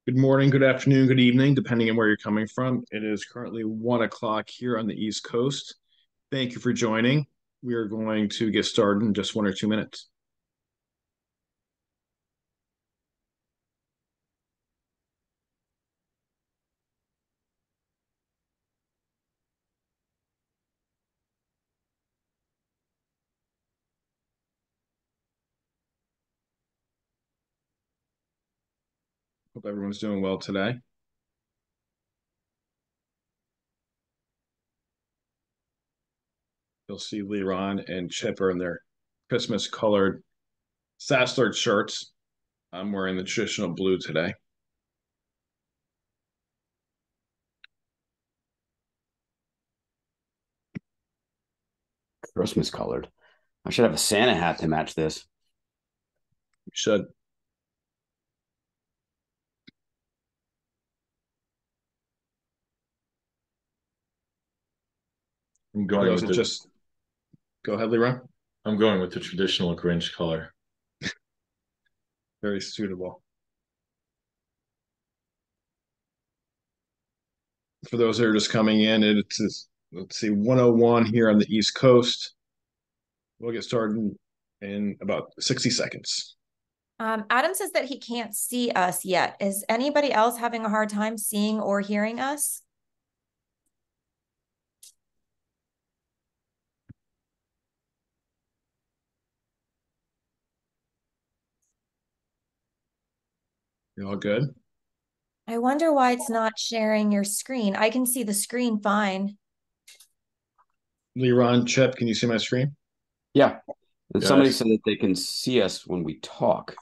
Good morning, good afternoon, good evening, depending on where you're coming from. It is currently 1 o'clock here on the East Coast. Thank you for joining. We are going to get started in just 1 or 2 minutes. Hope everyone's doing well today. You'll see Liran and Chip are in their Christmas colored SaaS Alert shirts. I'm wearing the traditional blue today. Christmas colored. I should have a Santa hat to match this. You should. I'm For going those with that the just go ahead, Liran. I'm going with the traditional Grinch color. Very suitable. For those that are just coming in, let's see, 101 here on the East Coast. We'll get started in about 60 seconds. Adam says that he can't see us yet. Is anybody else having a hard time seeing or hearing us? You all good? I wonder why it's not sharing your screen. I can see the screen fine. Liran, Chip, can you see my screen? Yeah. And somebody Yes. said that they can see us when we talk.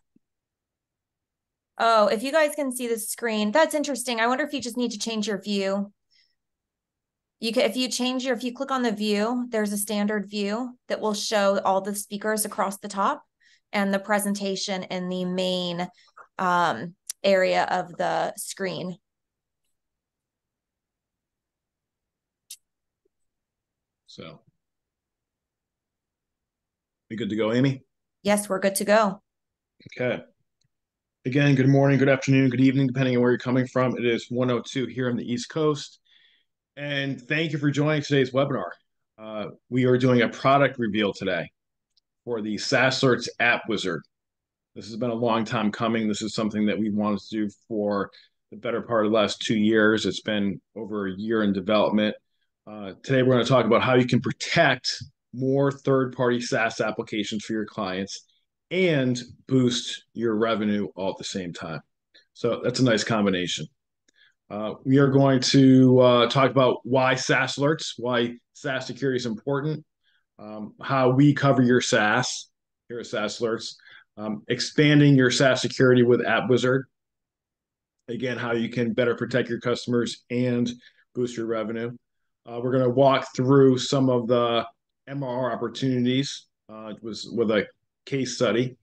Oh, if you guys can see the screen, that's interesting. I wonder if you just need to change your view. You can, if you click on the view, there's a standard view that will show all the speakers across the top and the presentation in the main area of the screen. So, we good to go, Amy? Yes, we're good to go. Okay. Again, good morning, good afternoon, good evening, depending on where you're coming from. It is 1:02 here on the East Coast. And thank you for joining today's webinar. We are doing a product reveal today for the SaaS Alerts app wizard. This has been a long time coming. This is something that we wanted to do for the better part of the last 2 years. It's been over a year in development. Today, we're going to talk about how you can protect more third-party SaaS applications for your clients and boost your revenue all at the same time. So that's a nice combination. We are going to talk about why SaaS alerts, why SaaS security is important, how we cover your SaaS here at SaaS alerts, expanding your SaaS security with App Wizard. Again, how you can better protect your customers and boost your revenue. We're going to walk through some of the MRR opportunities with a case study.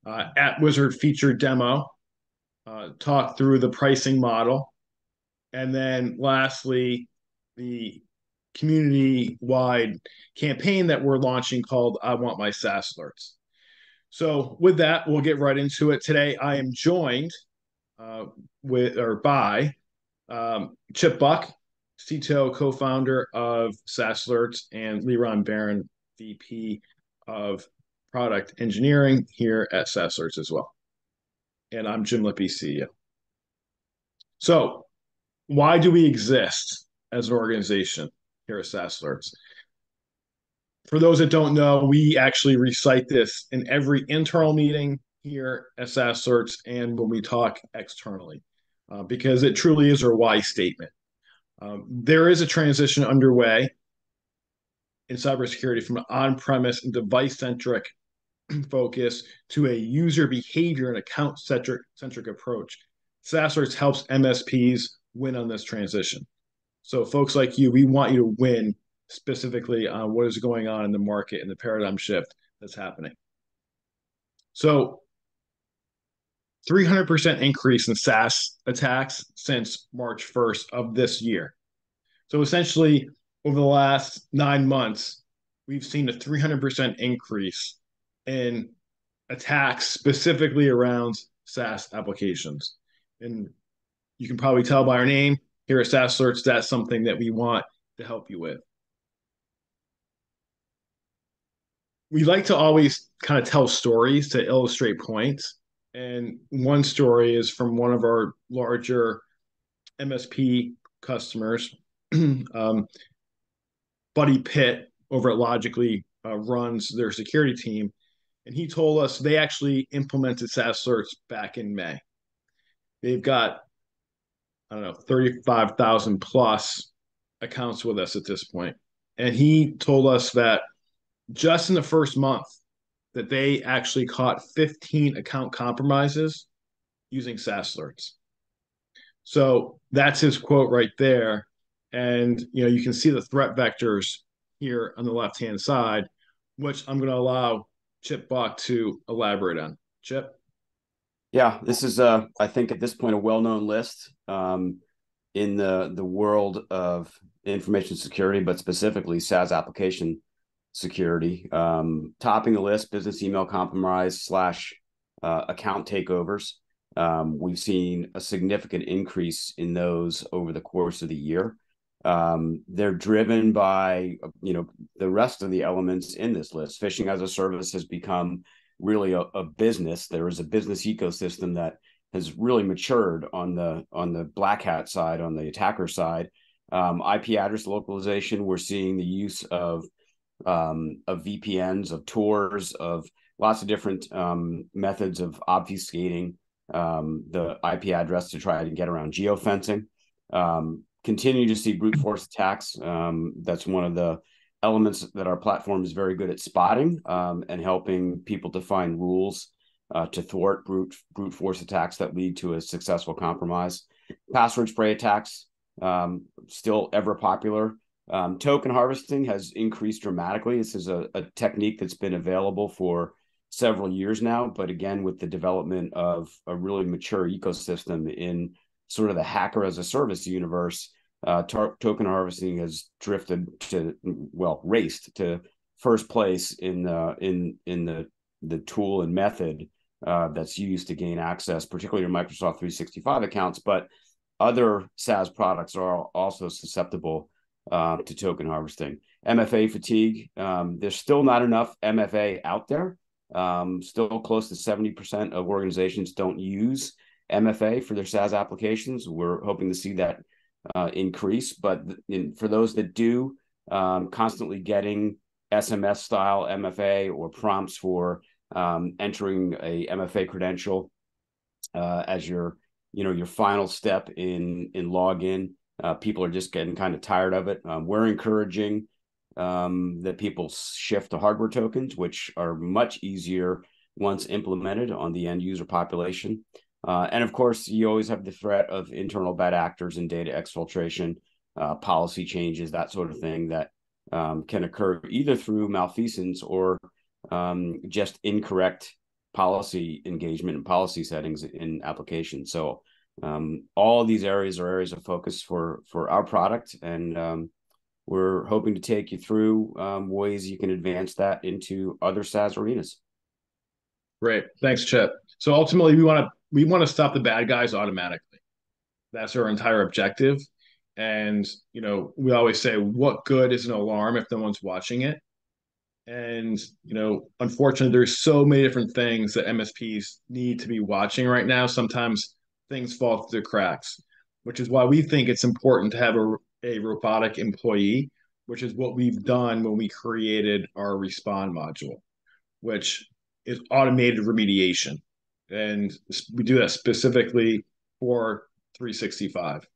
App Wizard feature demo, talk through the pricing model, and then lastly, the community-wide campaign that we're launching called I Want My SaaS Alerts. So with that, we'll get right into it. Today, I am joined by Chip Buck, CTO, co-founder of SaaS Alerts, and Liran Baron, VP of Product Engineering here at SaaS Alerts as well. And I'm Jim Lippie, CEO. So why do we exist as an organization here at SaaS Alerts? For those that don't know, we actually recite this in every internal meeting here at SaaS Alerts and when we talk externally, because it truly is our why statement. There is a transition underway in cybersecurity from an on-premise and device-centric focus to a user behavior and account-centric approach. SaaS Alerts helps MSPs win on this transition. So folks like you, we want you to win specifically on what is going on in the market and the paradigm shift that's happening. So 300% increase in SaaS attacks since March 1st of this year. So essentially, over the last 9 months, we've seen a 300% increase in attacks specifically around SaaS applications. And you can probably tell by our name here at SaaS Alerts, that's something that we want to help you with. We like to always kind of tell stories to illustrate points. And one story is from one of our larger MSP customers. Buddy Pitt over at Logically runs their security team. And he told us they actually implemented SaaS Alerts back in May. They've got, I don't know, 35,000 plus accounts with us at this point. And he told us that just in the first month that they actually caught 15 account compromises using SaaS Alerts. So that's his quote right there. And you can see the threat vectors here on the left-hand side, which I'm going to allow Chip Buck to elaborate on. Chip? Yeah, this is I think at this point a well-known list in the world of information security, but specifically SaaS application security. Topping the list, business email compromise / account takeovers. We've seen a significant increase in those over the course of the year. They're driven by the rest of the elements in this list. Phishing as a service has become really a business. There is a business ecosystem that has really matured on the black hat side, on the attacker side. IP address localization, we're seeing the use of VPNs, of Tor, of lots of different methods of obfuscating the IP address to try to get around geofencing. Continue to see brute force attacks. That's one of the elements that our platform is very good at spotting and helping people to find rules to thwart brute force attacks that lead to a successful compromise. Password spray attacks, still ever popular. Token harvesting has increased dramatically. This is a technique that's been available for several years now, but again, with the development of a really mature ecosystem in sort of the hacker as a service universe, token harvesting has raced to first place in the tool and method that's used to gain access, particularly to Microsoft 365 accounts, but other SaaS products are also susceptible to token harvesting. MFA fatigue. There's still not enough MFA out there. Still close to 70% of organizations don't use MFA for their SaaS applications. We're hoping to see that increase, but for those that do, constantly getting SMS style MFA or prompts for entering a MFA credential as your final step in login. People are just getting kind of tired of it. We're encouraging that people shift to hardware tokens, which are much easier once implemented on the end user population. And of course, you always have the threat of internal bad actors and data exfiltration, policy changes, that sort of thing that can occur either through malfeasance or just incorrect policy engagement and policy settings in applications. So all of these areas are areas of focus for our product, and we're hoping to take you through ways you can advance that into other SaaS arenas. Great. Thanks, Chip. So ultimately, we want to stop the bad guys automatically. That's our entire objective. And, we always say, what good is an alarm if no one's watching it? And, unfortunately, there's so many different things that MSPs need to be watching right now. Sometimes things fall through the cracks, which is why we think it's important to have a robotic employee, which is what we've done when we created our Respond module, which is automated remediation. And we do that specifically for 365.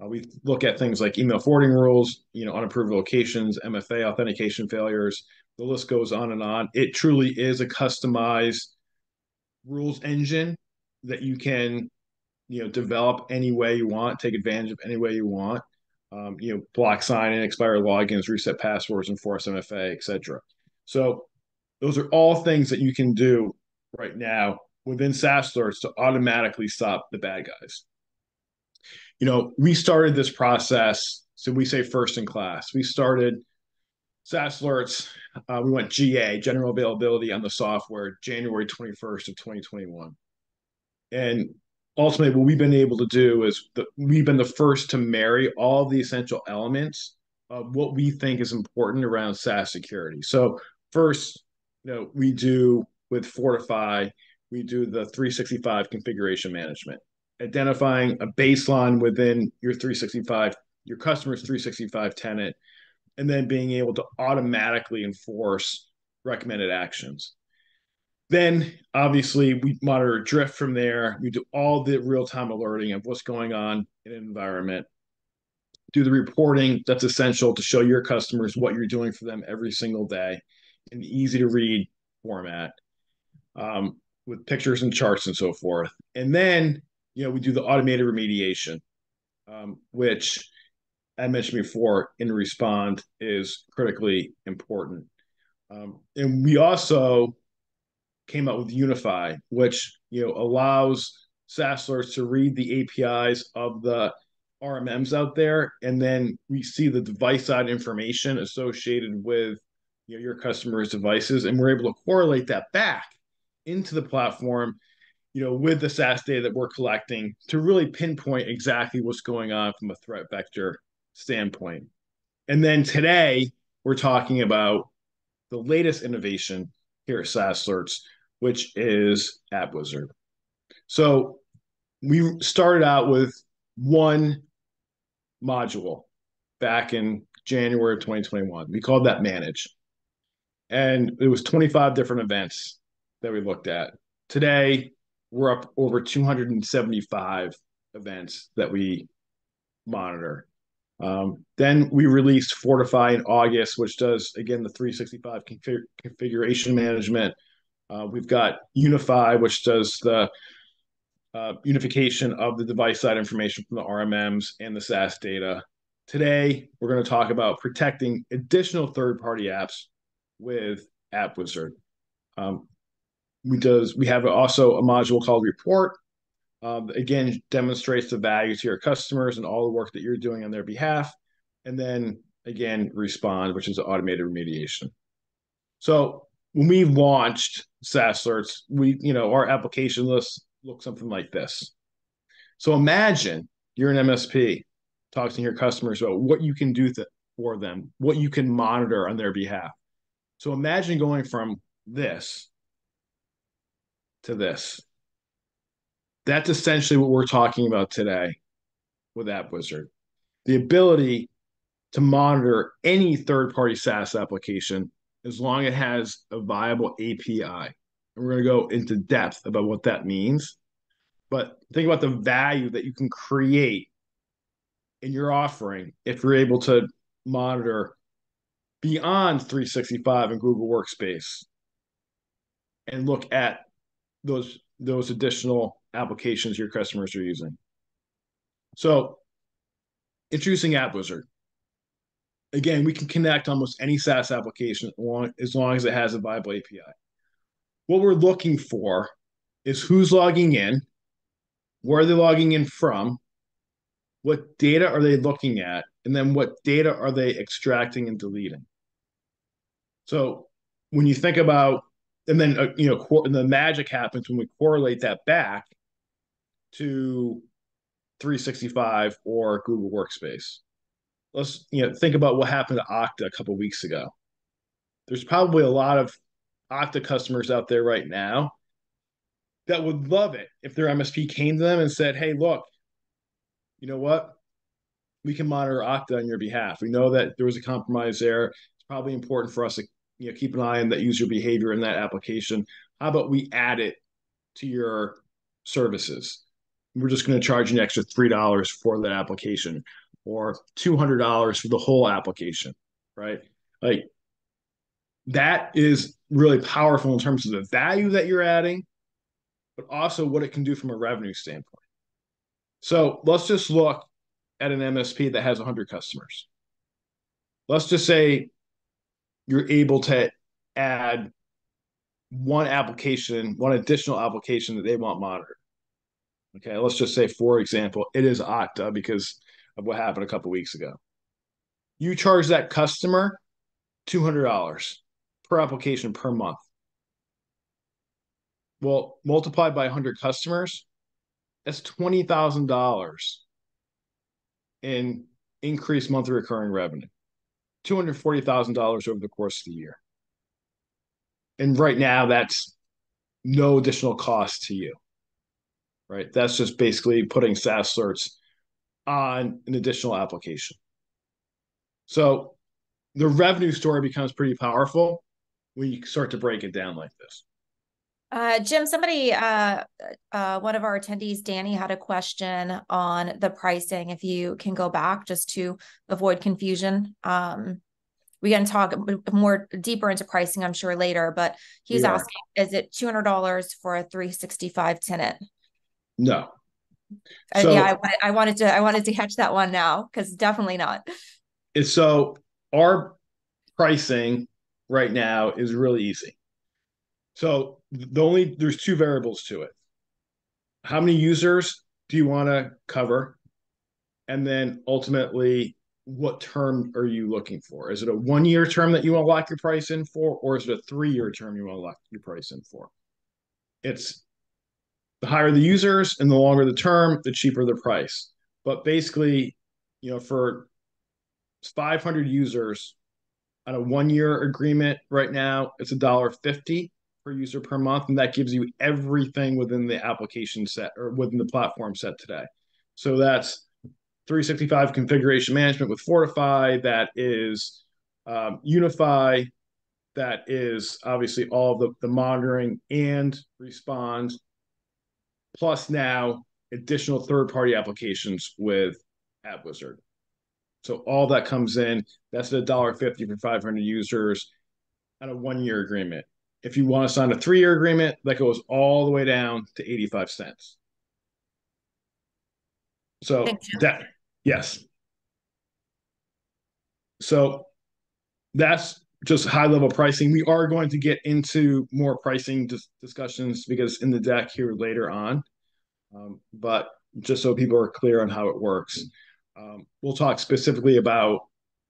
We look at things like email forwarding rules, unapproved locations, MFA authentication failures. The list goes on and on. It truly is a customized rules engine that you can, develop any way you want, take advantage of any way you want. Block sign-in, expire logins, reset passwords, enforce MFA, etc. So those are all things that you can do right now within SaaS Alerts to automatically stop the bad guys. We started this process, so we say first in class. We started SaaS Alerts. We went GA, general availability on the software, January 21st of 2021. And ultimately, what we've been able to do is we've been the first to marry all the essential elements of what we think is important around SaaS security. So first, we do with Fortify, we do the 365 configuration management, identifying a baseline within your 365, your customer's 365 tenant, and then being able to automatically enforce recommended actions. Then, obviously, we monitor drift from there. We do all the real-time alerting of what's going on in an environment, do the reporting that's essential to show your customers what you're doing for them every single day in easy-to-read format, with pictures and charts and so forth. And then, we do the automated remediation, which I mentioned before in Respond is critically important. And we also came out with Unify, which allows SaaS alerts to read the APIs of the RMMs out there, and then we see the device side information associated with your customers' devices, and we're able to correlate that back into the platform, with the SaaS data that we're collecting to really pinpoint exactly what's going on from a threat vector standpoint. And then today we're talking about the latest innovation here at SaaS Alerts, which is AppWizard. So we started out with one module back in January of 2021. We called that Manage. And it was 25 different events that we looked at. Today, we're up over 275 events that we monitor. Then we released Fortify in August, which does, again, the 365 configuration management. We've got Unify, which does the unification of the device side information from the RMMs and the SaaS data. Today, we're going to talk about protecting additional third-party apps with AppWizard. We have also a module called Report. Again, demonstrates the value to your customers and all the work that you're doing on their behalf. And then, again, Respond, which is automated remediation. So when we launched SaaS Alerts, our application list looks something like this. So imagine you're an MSP talking to your customers about what you can do for them, what you can monitor on their behalf. So imagine going from this to this. That's essentially what we're talking about today with AppWizard. The ability to monitor any third-party SaaS application as long as it has a viable API. And we're going to go into depth about what that means. But think about the value that you can create in your offering if you're able to monitor beyond 365 and Google Workspace and look at those additional applications your customers are using. So introducing AppWizard. Again, we can connect almost any SaaS application as long as it has a viable API. What we're looking for is who's logging in, where are they logging in from, what data are they looking at, and then what data are they extracting and deleting. So when you think about, and then and the magic happens when we correlate that back to 365 or Google Workspace. Let's think about what happened to Okta a couple of weeks ago. There's probably a lot of Okta customers out there right now that would love it if their MSP came to them and said, hey, look, you know what? We can monitor Okta on your behalf. We know that there was a compromise there. It's probably important for us to keep an eye on that user behavior in that application. How about we add it to your services? We're just going to charge you an extra $3 for that application or $200 for the whole application, right? Like that is really powerful in terms of the value that you're adding, but also what it can do from a revenue standpoint. So let's just look at an MSP that has 100 customers. Let's just say you're able to add one additional application that they want monitored. Okay, let's just say, for example, it is Okta because of what happened a couple of weeks ago. You charge that customer $200 per application per month. Well, multiplied by 100 customers, That's $20,000 in increased monthly recurring revenue, $240,000 over the course of the year. And right now, that's no additional cost to you, right? That's just basically putting SaaS Alerts on an additional application. So the revenue story becomes pretty powerful when you start to break it down like this. Jim, somebody, one of our attendees, Danny, had a question on the pricing. If you can go back just to avoid confusion. We can talk more deeper into pricing, I'm sure, later, but he's asking, is it $200 for a 365 tenant? No. So yeah, I wanted to catch that one now, because definitely not. So our pricing right now is really easy. So there's two variables to it. How many users do you want to cover? And then ultimately, what term are you looking for? Is it a 1-year term that you want to lock your price in for, or is it a 3-year term you want to lock your price in for? It's the higher the users and the longer the term, the cheaper the price. But basically, for 500 users on a 1-year agreement right now, it's $1.50 per user per month, and that gives you everything within the application set or within the platform set today. So that's 365 configuration management with Fortify, that is Unify, that is obviously all the monitoring and Respond, plus now additional third-party applications with AppWizard. So all that comes in, that's at $1.50 for 500 users on a 1-year agreement. If you want to sign a 3-year agreement, that goes all the way down to 85 cents. So that, yes. So that's just high level pricing. We are going to get into more pricing discussions because in the deck here later on. But just so people are clear on how it works, we'll talk specifically about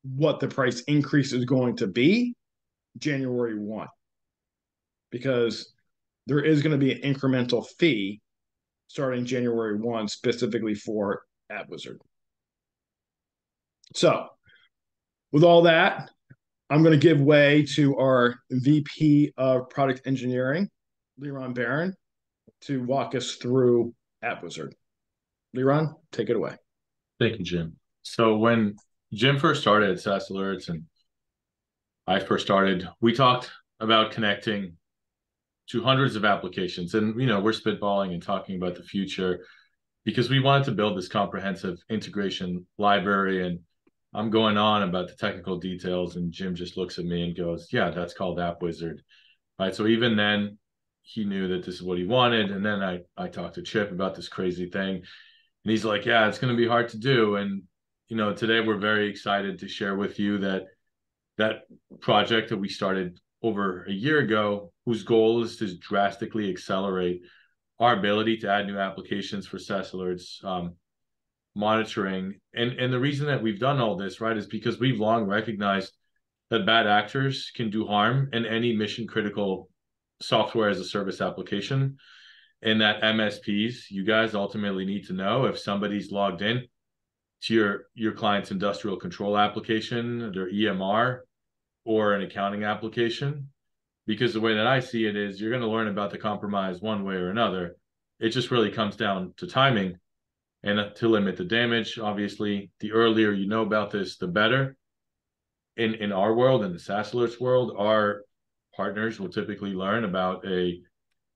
what the price increase is going to be January 1, because there is going to be an incremental fee starting January 1 specifically for AppWizard. So with all that, I'm going to give way to our VP of Product Engineering, Liran Baron, to walk us through AppWizard. Liran, take it away. Thank you, Jim. So when Jim first started at SaaS Alerts and I first started, we talked about connecting to hundreds of applications. And, we're spitballing and talking about the future because we wanted to build this comprehensive integration library. And I'm going on about the technical details, and Jim just looks at me and goes, yeah, that's called AppWizard. Right. So even then, he knew that this is what he wanted. And then I talked to Chip about this crazy thing. And he's like, yeah, it's going to be hard to do. And, today we're very excited to share with you that project that we started over a year ago, whose goal is to drastically accelerate our ability to add new applications for SaaS Alerts monitoring. And the reason that we've done all this, right, is because we've long recognized that bad actors can do harm in any mission critical software as a service application, and that MSPs, you guys ultimately need to know if somebody's logged in to your client's industrial control application, their EMR, or an accounting application. Because the way that I see it is you're going to learn about the compromise one way or another. It just really comes down to timing and to limit the damage. Obviously, the earlier you know about this, the better. In our world, in the SaaS Alerts world, our partners will typically learn about a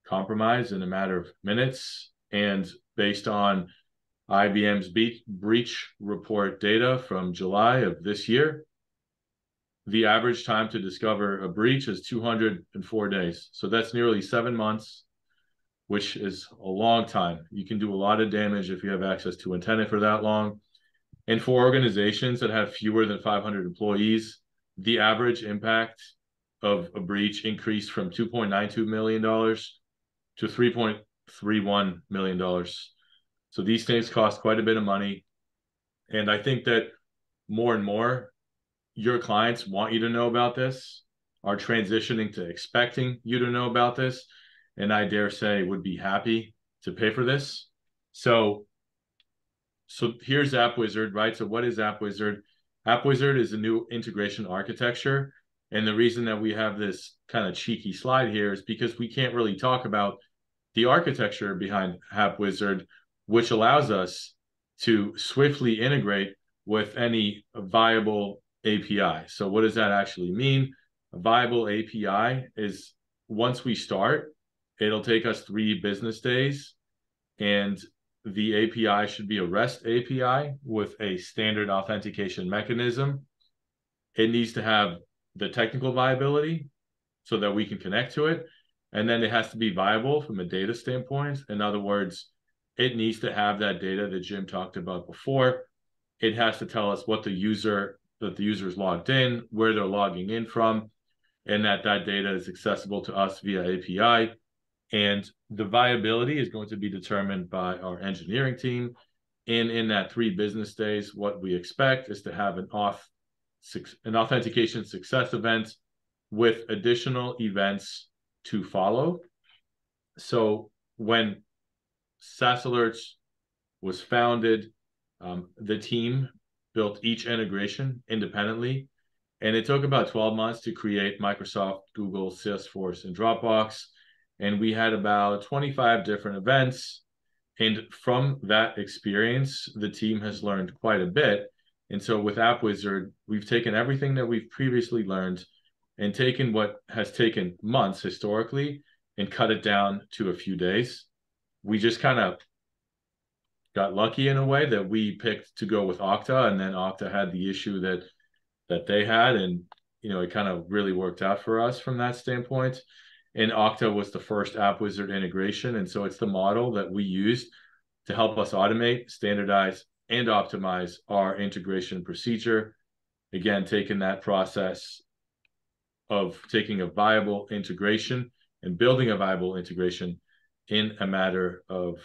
compromise in a matter of minutes. And based on IBM's breach report data from July of this year, the average time to discover a breach is 204 days. So that's nearly 7 months, which is a long time. You can do a lot of damage if you have access to antenna for that long. And for organizations that have fewer than 500 employees, the average impact of a breach increased from $2.92 million to $3.31 million. So these things cost quite a bit of money. And I think that more and more, your clients want you to know about this, are transitioning to expecting you to know about this, and I dare say would be happy to pay for this. So here's App Wizard, right? So what is App Wizard? App Wizard is a new integration architecture. And the reason that we have this kind of cheeky slide here is because we can't really talk about the architecture behind App Wizard, which allows us to swiftly integrate with any viable API. So what does that actually mean? A viable API is, once we start, it'll take us 3 business days, and the API should be a REST API with a standard authentication mechanism. It needs to have the technical viability so that we can connect to it. And then it has to be viable from a data standpoint. In other words, it needs to have that data that Jim talked about before. It has to tell us what the user is logged in, where they're logging in from, and that data is accessible to us via API. And the viability is going to be determined by our engineering team. And in that 3 business days, what we expect is to have an authentication success event with additional events to follow. So when SaaS Alerts was founded, the team built each integration independently. And it took about 12 months to create Microsoft, Google, Salesforce, and Dropbox. And we had about 25 different events. And from that experience, the team has learned quite a bit. And so with App Wizard, we've taken everything that we've previously learned and taken what has taken months historically and cut it down to a few days. We just kind of got lucky in a way that we picked to go with Okta, and then Okta had the issue that they had, and it kind of really worked out for us from that standpoint. And Okta was the first App Wizard integration, and so it's the model that we used to help us automate, standardize, and optimize our integration procedure. Again, taking that process of taking a viable integration and building a viable integration in a matter of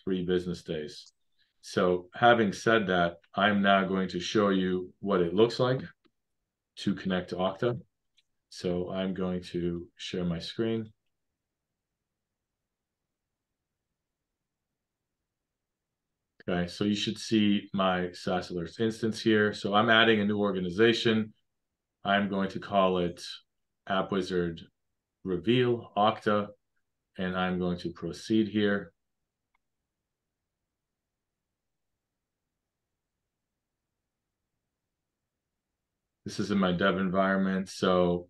3 business days. So having said that, I'm now going to show you what it looks like to connect to Okta. So I'm going to share my screen. Okay, so you should see my SaaS Alerts instance here. So I'm adding a new organization. I'm going to call it App Wizard Reveal Okta, and I'm going to proceed here. This is in my dev environment, so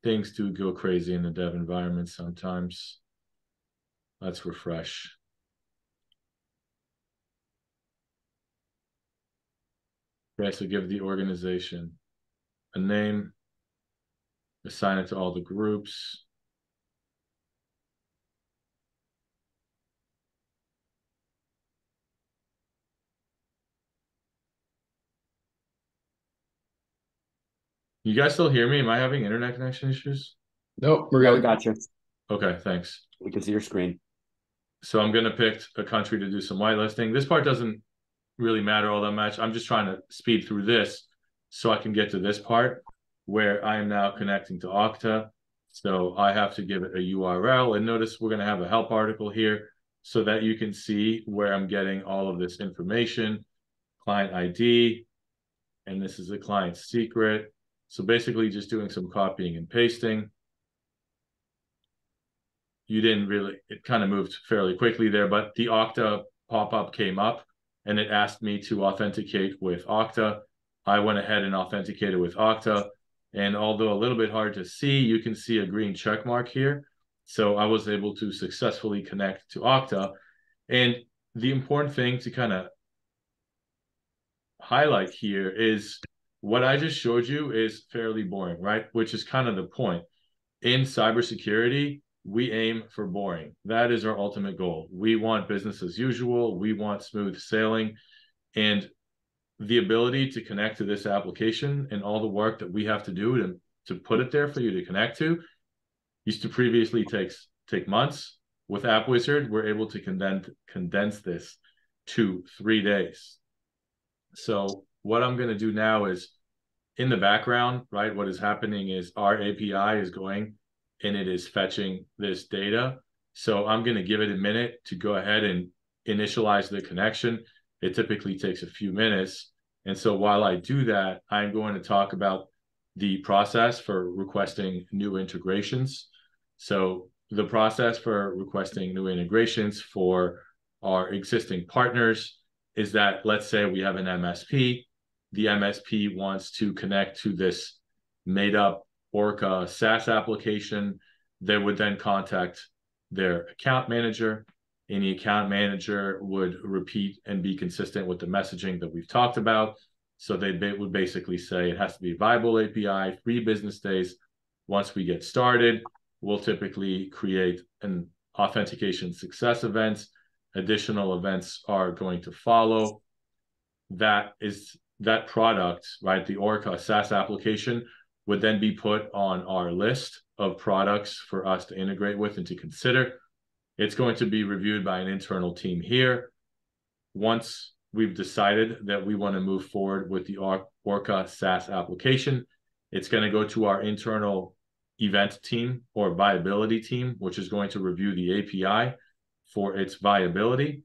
things do go crazy in the dev environment sometimes. Let's refresh. Okay, so give the organization a name, assign it to all the groups. You guys still hear me? Am I having internet connection issues? Nope, we're Yeah, good. we got you. Okay, thanks. We can see your screen. So I'm going to pick a country to do some whitelisting. This part doesn't really matter all that much. I'm just trying to speed through this so I can get to this part where I am now connecting to Okta. So I have to give it a URL, and notice we're going to have a help article here so that you can see where I'm getting all of this information, client ID, and this is a client secret. So basically just doing some copying and pasting. It kind of moved fairly quickly there, but the Okta pop-up came up and it asked me to authenticate with Okta. I went ahead and authenticated with Okta. And although a little bit hard to see, you can see a green check mark here. So I was able to successfully connect to Okta. And the important thing to kind of highlight here is what I just showed you is fairly boring, right? Which is kind of the point. In cybersecurity, we aim for boring. That is our ultimate goal. We want business as usual. We want smooth sailing. And the ability to connect to this application and all the work that we have to do to put it there for you to connect to used to previously take months. With App Wizard, we're able to condense this to 3 days. So what I'm going to do now is, in the background, right, what is happening is our API is going and it is fetching this data. So I'm going to give it a minute to go ahead and initialize the connection. It typically takes a few minutes. And so while I do that, I'm going to talk about the process for requesting new integrations. So the process for requesting new integrations for our existing partners is that, let's say we have an MSP. The MSP wants to connect to this made up Orca SaaS application. They would then contact their account manager, and the account manager would repeat and be consistent with the messaging that we've talked about. So they would basically say it has to be a viable API, 3 business days. Once we get started, we'll typically create an authentication success event. Additional events are going to follow. That product, right? The Orca SaaS application would then be put on our list of products for us to integrate with and to consider. It's going to be reviewed by an internal team here. Once we've decided that we want to move forward with the Orca SaaS application, it's going to go to our internal event team or viability team, which is going to review the API for its viability.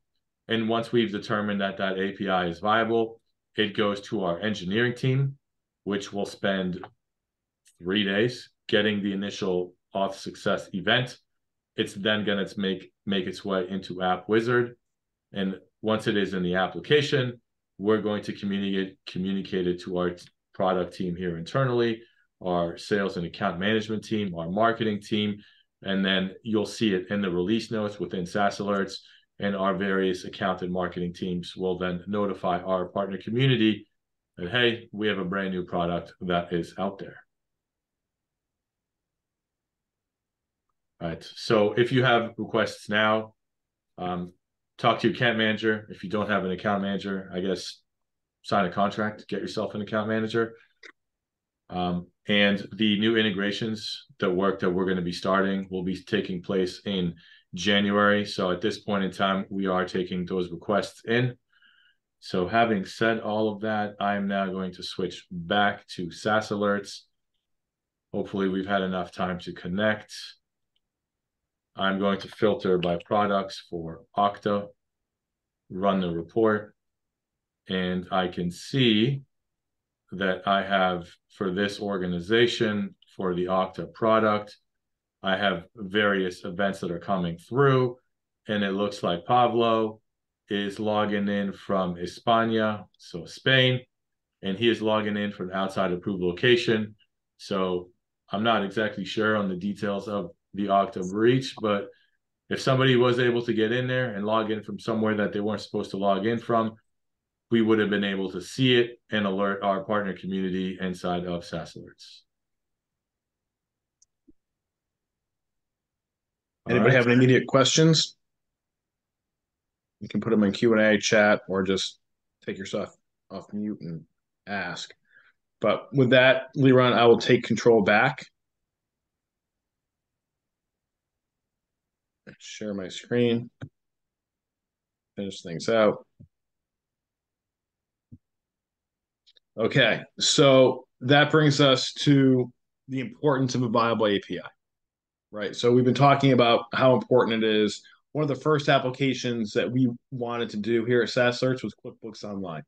And once we've determined that that API is viable, it goes to our engineering team, which will spend 3 days getting the initial auth success event. It's then going to make its way into App Wizard. And once it is in the application, we're going to communicate it to our product team here internally, our sales and account management team, our marketing team, and then you'll see it in the release notes within SaaS Alerts, and our various account and marketing teams will then notify our partner community that, hey, we have a brand new product that is out there. All right, so if you have requests now, talk to your account manager. If you don't have an account manager, I guess sign a contract, get yourself an account manager. And the new integrations, the work that we're going to be starting will be taking place in January. So at this point in time, we are taking those requests in. So having said all of that, I'm now going to switch back to SaaS Alerts. Hopefully we've had enough time to connect. I'm going to filter by products for Okta, run the report, and I can see that I have, for this organization, for the Okta product, I have various events that are coming through, and it looks like Pablo is logging in from España, so Spain, and he is logging in from outside approved location. So I'm not exactly sure on the details of the Okta breach, but if somebody was able to get in there and log in from somewhere that they weren't supposed to log in from, we would have been able to see it and alert our partner community inside of SaaS Alerts. Anybody have any immediate questions? You can put them in Q&A chat or just take yourself off mute and ask. But with that, Liran, I will take control back. Share my screen. Finish things out. Okay, so that brings us to the importance of a viable API, right? So we've been talking about how important it is. One of the first applications that we wanted to do here at SaaS Alerts was QuickBooks Online.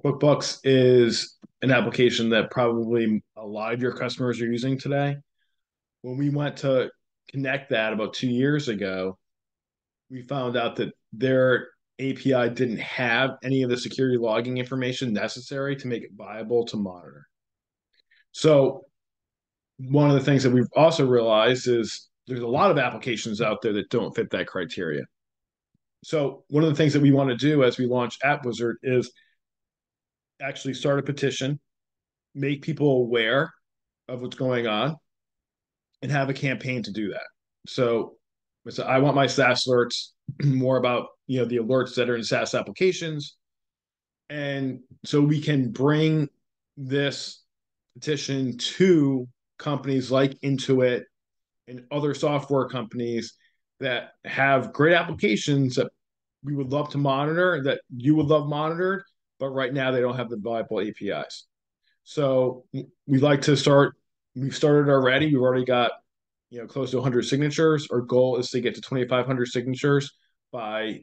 QuickBooks is an application that probably a lot of your customers are using today. When we went to connect that about 2 years ago, we found out that their API didn't have any of the security logging information necessary to make it viable to monitor. So one of the things that we've also realized is there's a lot of applications out there that don't fit that criteria. So one of the things that we want to do as we launch App Wizard is actually start a petition, make people aware of what's going on, and have a campaign to do that. So I want my SaaS alerts more about the alerts that are in SaaS applications. And so we can bring this petition to companies like Intuit and other software companies that have great applications that we would love to monitor, that you would love monitored, but right now they don't have the viable APIs. So we'd like to start. We've started already. We've already got close to 100 signatures. Our goal is to get to 2,500 signatures by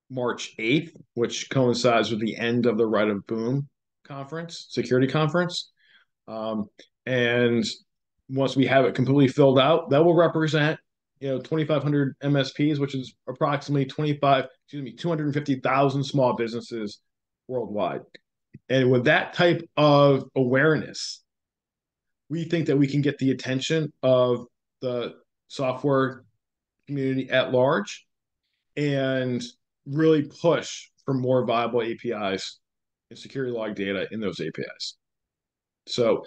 March 8th, which coincides with the end of the Right of Boom conference, security conference. And once we have it completely filled out, that will represent 2,500 MSPs, which is approximately 250,000 small businesses worldwide. And with that type of awareness, we think that we can get the attention of the software community at large and really push for more viable APIs and security log data in those APIs. So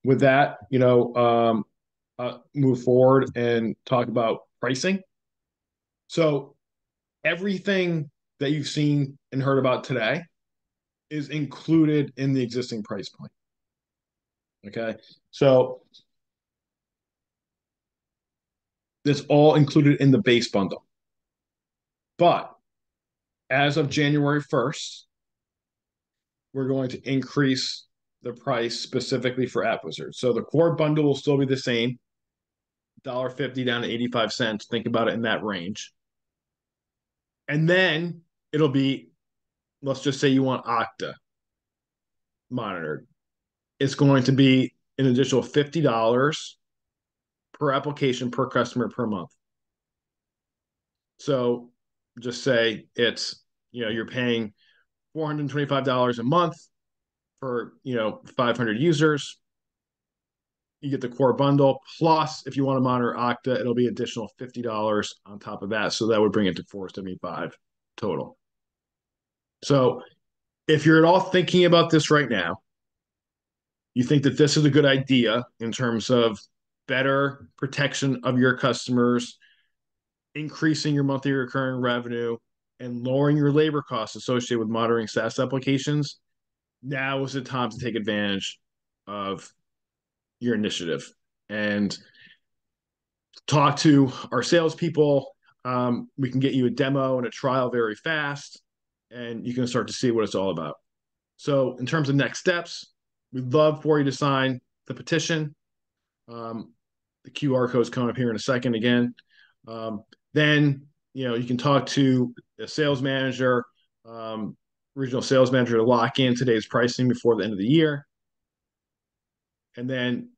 with that, move forward and talk about pricing. So everything that you've seen and heard about today is included in the existing price point. Okay, so it's all included in the base bundle. But as of January 1st, we're going to increase the price specifically for App Wizard. So the core bundle will still be the same, $1.50 down to 85 cents. Think about it in that range. And then it'll be, let's just say you want Okta monitored. It's going to be an additional $50 per application, per customer, per month. So just say it's, you're paying $425 a month for, 500 users. You get the core bundle. Plus, if you want to monitor Okta, it'll be additional $50 on top of that. So that would bring it to $475 total. So if you're at all thinking about this right now, you think that this is a good idea in terms of better protection of your customers, increasing your monthly recurring revenue, and lowering your labor costs associated with monitoring SaaS applications, now is the time to take advantage of your initiative and talk to our salespeople. We can get you a demo and a trial very fast, and you can start to see what it's all about. So in terms of next steps, we'd love for you to sign the petition. The QR code is coming up here in a second again. Then, you can talk to a sales manager, regional sales manager, to lock in today's pricing before the end of the year. And then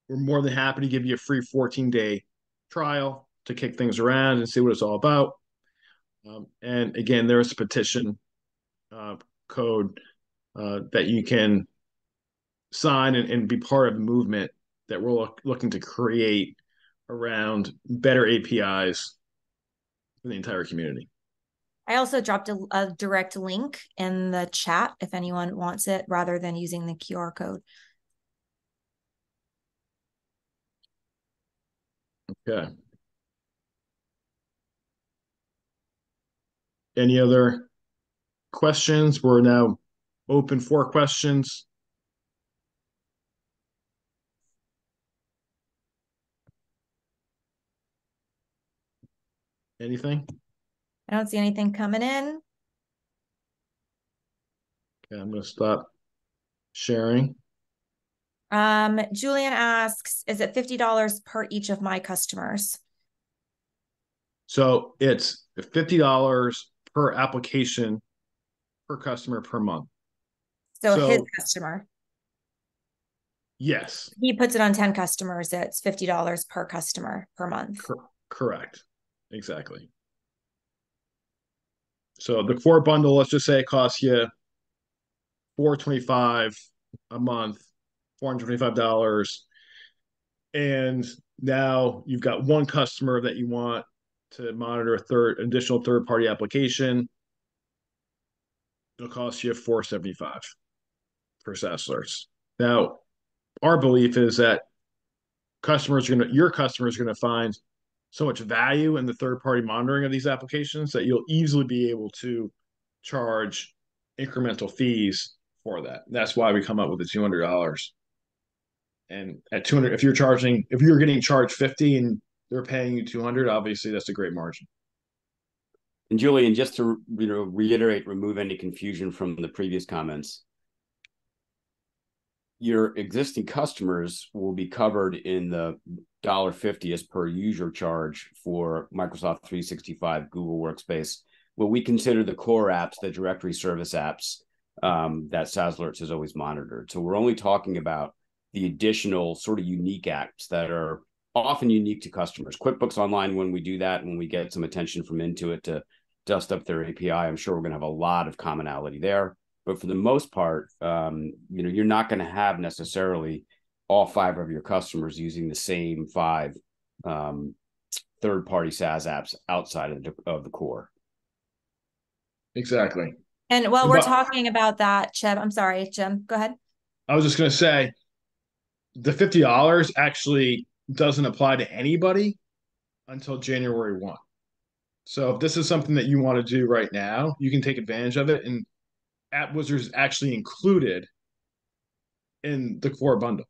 we're more than happy to give you a free 14-day trial to kick things around and see what it's all about. And again, there's a petition code that you can sign and be part of the movement that we're looking to create around better APIs for the entire community. I also dropped a direct link in the chat if anyone wants it, rather than using the QR code. Okay. Any other questions? We're now open for questions. Anything? I don't see anything coming in. Okay, I'm going to stop sharing. Julian asks, is it $50 per each of my customers? So it's $50 per application per customer per month. So his customer. Yes. He puts it on 10 customers. It's $50 per customer per month. Correct. Exactly. So the core bundle, let's just say it costs you $425 a month, $425. And now you've got one customer that you want to monitor additional third-party application. It'll cost you $475 for SaaS Alerts. Now, our belief is that your customers are going to find so much value in the third-party monitoring of these applications that you'll easily be able to charge incremental fees for that. That's why we come up with the $200. And at 200, if you're getting charged 50 and they're paying you 200, obviously that's a great margin. And Julian, just to reiterate, remove any confusion from the previous comments. your existing customers will be covered in the $1.50 as per user charge for Microsoft 365, Google Workspace, what we consider the core apps, the directory service apps that SaaS Alerts has always monitored. So we're only talking about the additional sort of unique apps that are often unique to customers. QuickBooks Online, when we do that, when we get some attention from Intuit to dust up their API, I'm sure we're going to have a lot of commonality there. But for the most part, you're not going to have necessarily all 5 of your customers using the same 5 third-party SaaS apps outside of the core. Exactly. And while we're talking about that, Cheb, I'm sorry, Jim, go ahead. I was just going to say, the $50 actually doesn't apply to anybody until January 1. So if this is something that you want to do right now, you can take advantage of it. And App Wizard is actually included in the core bundle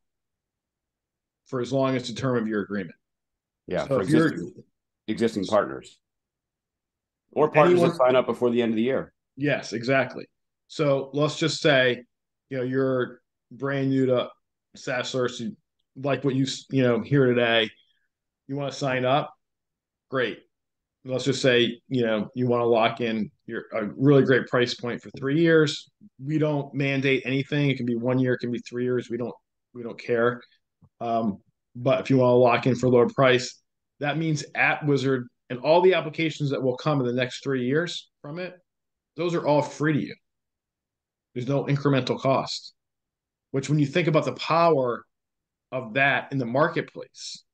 for as long as the term of your agreement. Yeah, so for existing partners or partners that sign up before the end of the year. Yes, exactly. So let's just say, you're brand new to SaaS Alerts, you like what you hear today, you want to sign up, great. Let's just say, you want to lock in a really great price point for 3 years. We don't mandate anything. It can be 1 year, it can be 3 years. We don't care. But if you want to lock in for a lower price, that means App Wizard and all the applications that will come in the next 3 years from it, those are all free to you. There's no incremental cost, which when you think about the power of that in the marketplace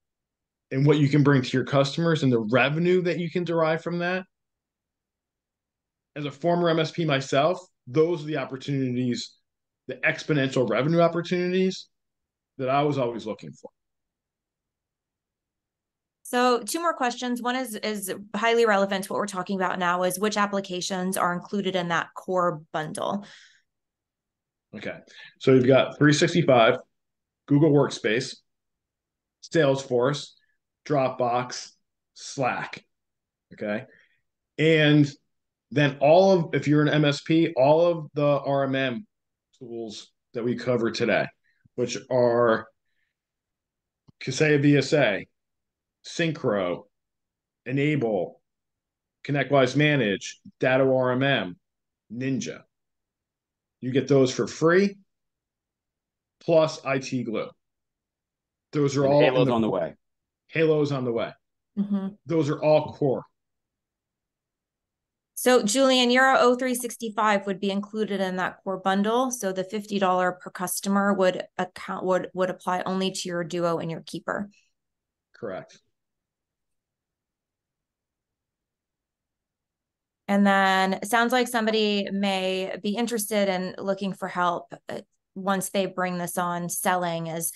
and what you can bring to your customers and the revenue that you can derive from that, as a former MSP myself, those are the opportunities, the exponential revenue opportunities that I was always looking for. So 2 more questions. One is highly relevant to what we're talking about now, is which applications are included in that core bundle? Okay. So you've got 365, Google Workspace, Salesforce, Dropbox, Slack. Okay. And then if you're an MSP, all of the RMM tools that we cover today, which are Kaseya VSA, Synchro, Enable, ConnectWise Manage, Datto RMM, Ninja. You get those for free, plus IT Glue. Those are all Halo's on the way. Halo's on the way. Mm-hmm. Those are all core. So Julian, your O365 would be included in that core bundle. So the $50 per customer would apply only to your Duo and your Keeper. Correct. And then it sounds like somebody may be interested in looking for help once they bring this on, selling as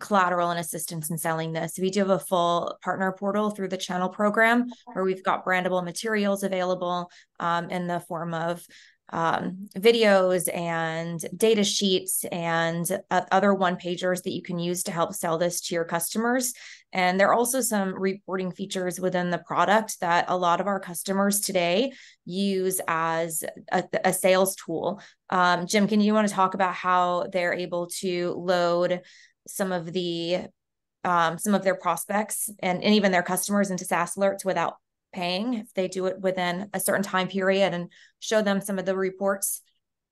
collateral and assistance in selling this. We do have a full partner portal through the channel program where we've got brandable materials available in the form of videos and data sheets and other one-pagers that you can use to help sell this to your customers. And there are also some reporting features within the product that a lot of our customers today use as a sales tool. Jim, you want to talk about how they're able to load some of their prospects and even their customers into SaaS Alerts without paying, if they do it within a certain time period, and show them some of the reports?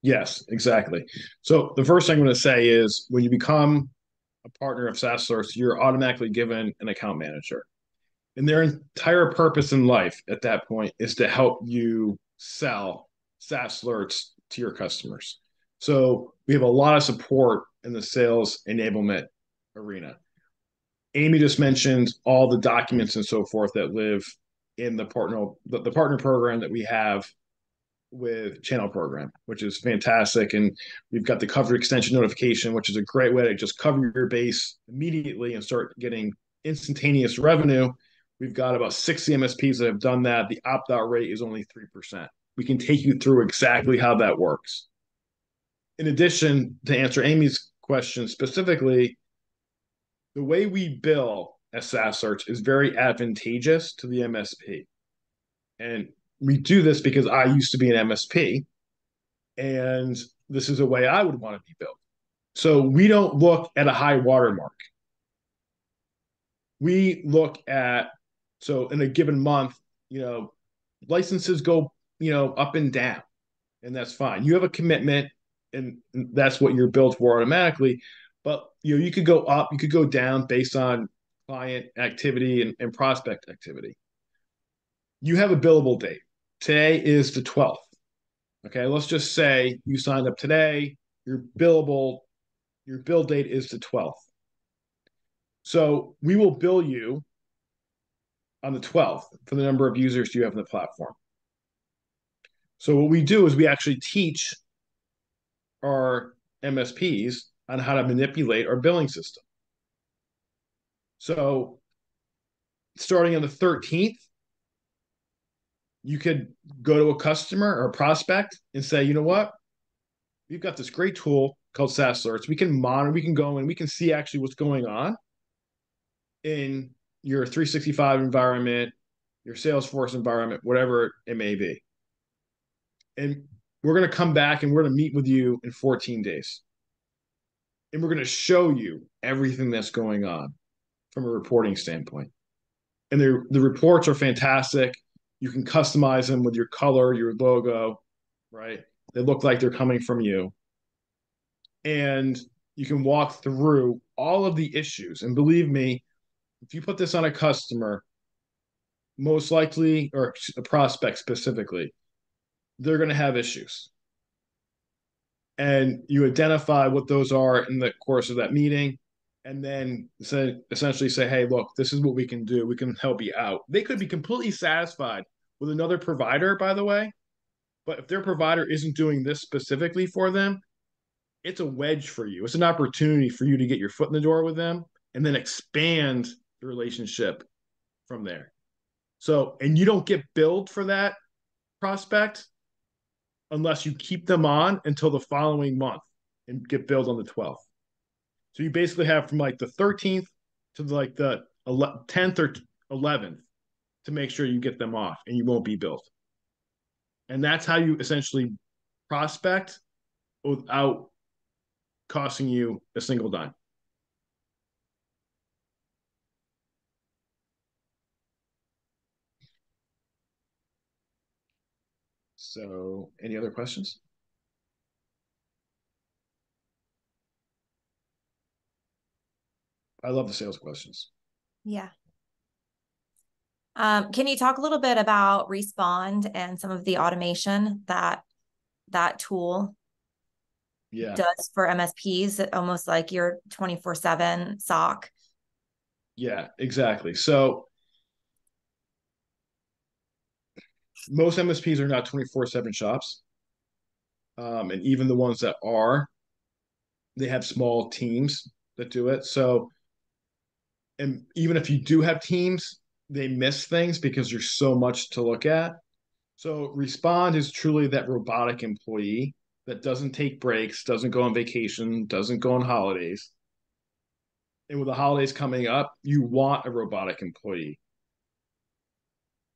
Yes, exactly. So the first thing I'm going to say is when you become a partner of SaaS Alerts, you're automatically given an account manager. And their entire purpose in life at that point is to help you sell SaaS Alerts to your customers. So we have a lot of support in the sales enablement arena. Amy just mentioned all the documents and so forth that live in the partner program that we have with Channel Program, which is fantastic. And we've got the cover extension notification, which is a great way to just cover your base immediately and start getting instantaneous revenue. We've got about 60 MSPs that have done that. The opt-out rate is only 3%. We can take you through exactly how that works. In addition, to answer Amy's question specifically, the way we bill as SaaS Alerts is very advantageous to the MSP. And we do this because I used to be an MSP, and this is a way I would want to be billed. So we don't look at a high watermark. We look at, so in a given month, licenses go, up and down, and that's fine. You have a commitment, and that's what you're billed for automatically. But you could go up, you could go down based on client activity and prospect activity. You have a billable date. Today is the 12th. Okay, let's just say you signed up today, your bill date is the 12th. So we will bill you on the 12th for the number of users you have in the platform. So what we do is we actually teach our MSPs on how to manipulate our billing system. So starting on the 13th, you could go to a customer or a prospect and say, you know what? We've got this great tool called SaaS Alerts. We can monitor, we can go and we can see actually what's going on in your 365 environment, your Salesforce environment, whatever it may be. And we're going to come back and we're going to meet with you in 14 days. And we're going to show you everything that's going on from a reporting standpoint. And the reports are fantastic. You can customize them with your color, your logo, right? They look like they're coming from you. And you can walk through all of the issues. And believe me, if you put this on a customer, most likely, or a prospect specifically, they're going to have issues. And you identify what those are in the course of that meeting, and then essentially say, hey, look, this is what we can do. We can help you out. They could be completely satisfied with another provider, by the way, but if their provider isn't doing this specifically for them, it's a wedge for you. It's an opportunity for you to get your foot in the door with them and then expand the relationship from there. So, and you don't get billed for that prospect unless you keep them on until the following month and get billed on the 12th. So you basically have from like the 13th to like the 10th or 11th to make sure you get them off and you won't be billed. And that's how you essentially prospect without costing you a single dime. So, any other questions? I love the sales questions. Yeah. Can you talk a little bit about Respond and some of the automation that tool does for MSPs, almost like your 24/7 SOC? Yeah, exactly. So most MSPs are not 24/7 shops. And even the ones that are, they have small teams that do it. So, and even if you do have teams, they miss things because there's so much to look at. So Respond is truly that robotic employee that doesn't take breaks, doesn't go on vacation, doesn't go on holidays. And with the holidays coming up, you want a robotic employee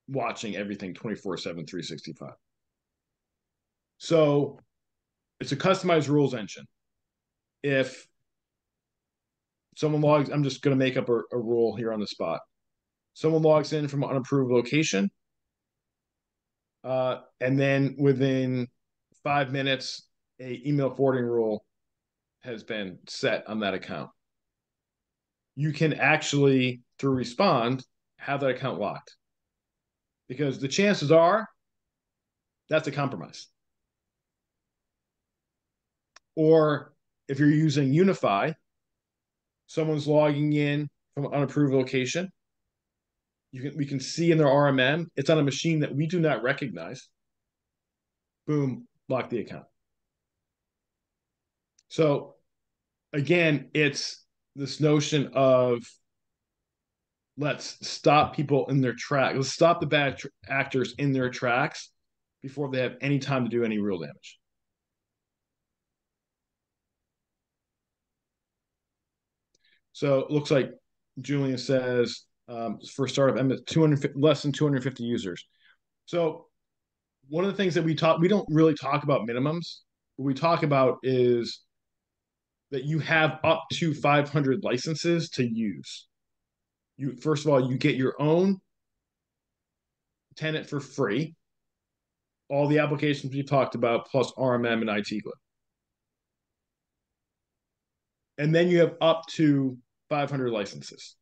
watching everything 24/7, 365. So it's a customized rules engine. If someone logs, I'm just going to make up a rule here on the spot. Someone logs in from an unapproved location, and then within 5 minutes, a email forwarding rule has been set on that account. You can actually, through Respond, have that account locked. Because the chances are that's a compromise. Or if you're using Unify, someone's logging in from an unapproved location. We can see in their RMM, it's on a machine that we do not recognize. Boom, lock the account. So again, it's this notion of let's stop people in their tracks. Let's stop the bad actors in their tracks before they have any time to do any real damage. So it looks like Julian says for startup, less than 250 users. So one of the things that we don't really talk about minimums. What we talk about is that you have up to 500 licenses to use. First of all, you get your own tenant for free, all the applications we talked about, plus RMM and IT Glue. And then you have up to 500 licenses.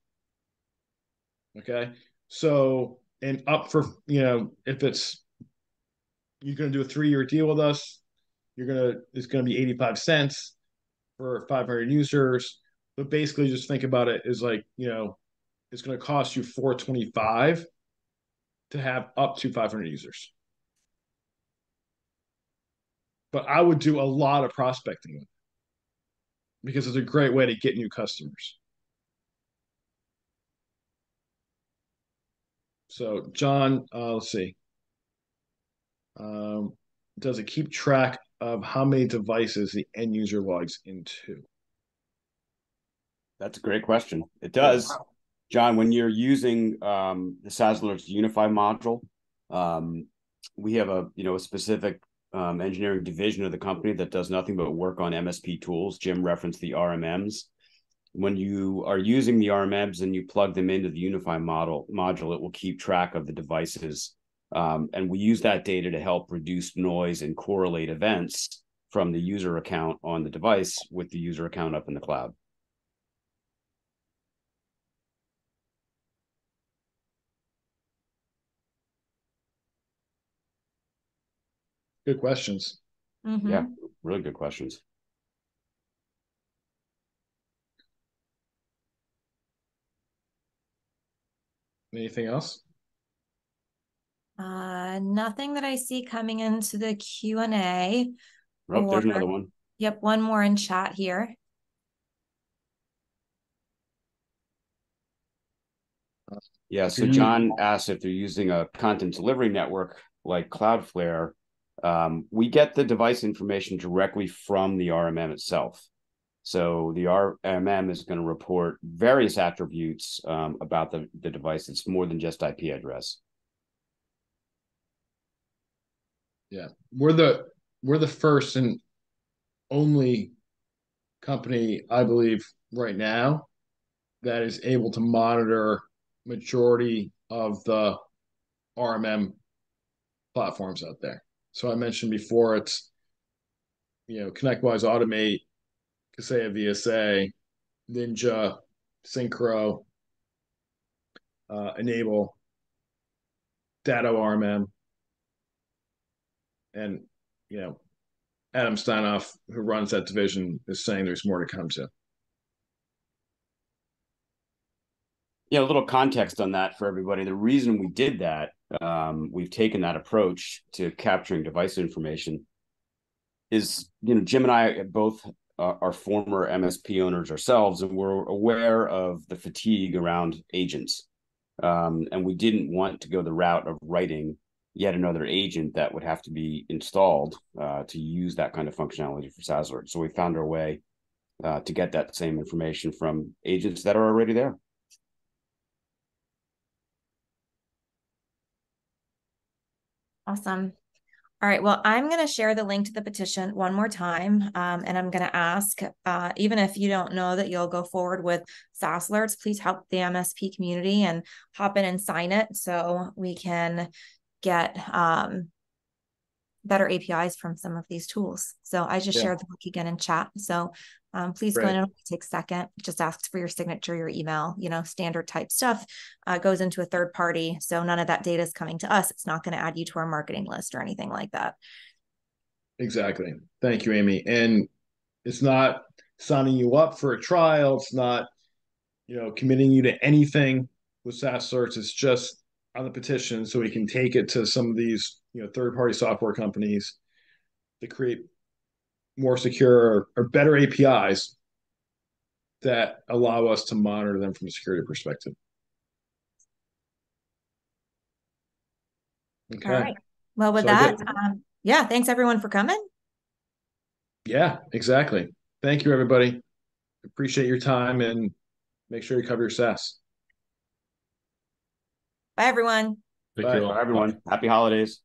Okay. So, and up for, if you're going to do a 3-year deal with us, it's going to be 85 cents for 500 users. But basically just think about it as like, it's going to cost you $425 to have up to 500 users. But I would do a lot of prospecting with it because it's a great way to get new customers. So, John, let's see. Does it keep track of how many devices the end user logs into? That's a great question. It does. Yeah. John, when you're using the SaaS Alerts Unify module, we have a specific engineering division of the company that does nothing but work on MSP tools. Jim referenced the RMMs. When you are using the RMMs and you plug them into the Unify module, it will keep track of the devices. And we use that data to help reduce noise and correlate events from the user account on the device with the user account up in the cloud. Good questions. Mm-hmm. Yeah, really good questions. Anything else? Nothing that I see coming into the Q&A. Oh, there's another one. Yep, one more in chat here. Yeah, so John asked if they're using a content delivery network like Cloudflare. We get the device information directly from the RMM itself. So the RMM is going to report various attributes about the device. It's more than just IP address. Yeah, we're the first and only company, I believe, right now that is able to monitor majority of the RMM platforms out there. So I mentioned before, it's ConnectWise, Automate, Kaseya VSA, Ninja, Synchro, Enable, Datto RMM, and Adam Steinoff, who runs that division, is saying there's more to come to. A little context on that for everybody. The reason we did that, we've taken that approach to capturing device information is, Jim and I both are former MSP owners ourselves, and we're aware of the fatigue around agents. And we didn't want to go the route of writing yet another agent that would have to be installed to use that kind of functionality for SaaS Alerts. So we found our way to get that same information from agents that are already there. Awesome. All right. Well, I'm going to share the link to the petition one more time. And I'm going to ask, even if you don't know that you'll go forward with SaaS Alerts, please help the MSP community and hop in and sign it so we can get better APIs from some of these tools. So I just shared the link again in chat. So please go in and take a second, just ask for your signature, your email, standard type stuff goes into a third party. So none of that data is coming to us. It's not going to add you to our marketing list or anything like that. Exactly. Thank you, Amy. And it's not signing you up for a trial. It's not, committing you to anything with SaaS Alerts. It's just on the petition so we can take it to some of these, third-party software companies to create more secure or better APIs that allow us to monitor them from a security perspective. Okay. All right. Well, with that, thanks everyone for coming. Yeah, exactly. Thank you, everybody. Appreciate your time, and make sure you cover your SaaS. Bye, everyone. Bye, everyone. Happy holidays.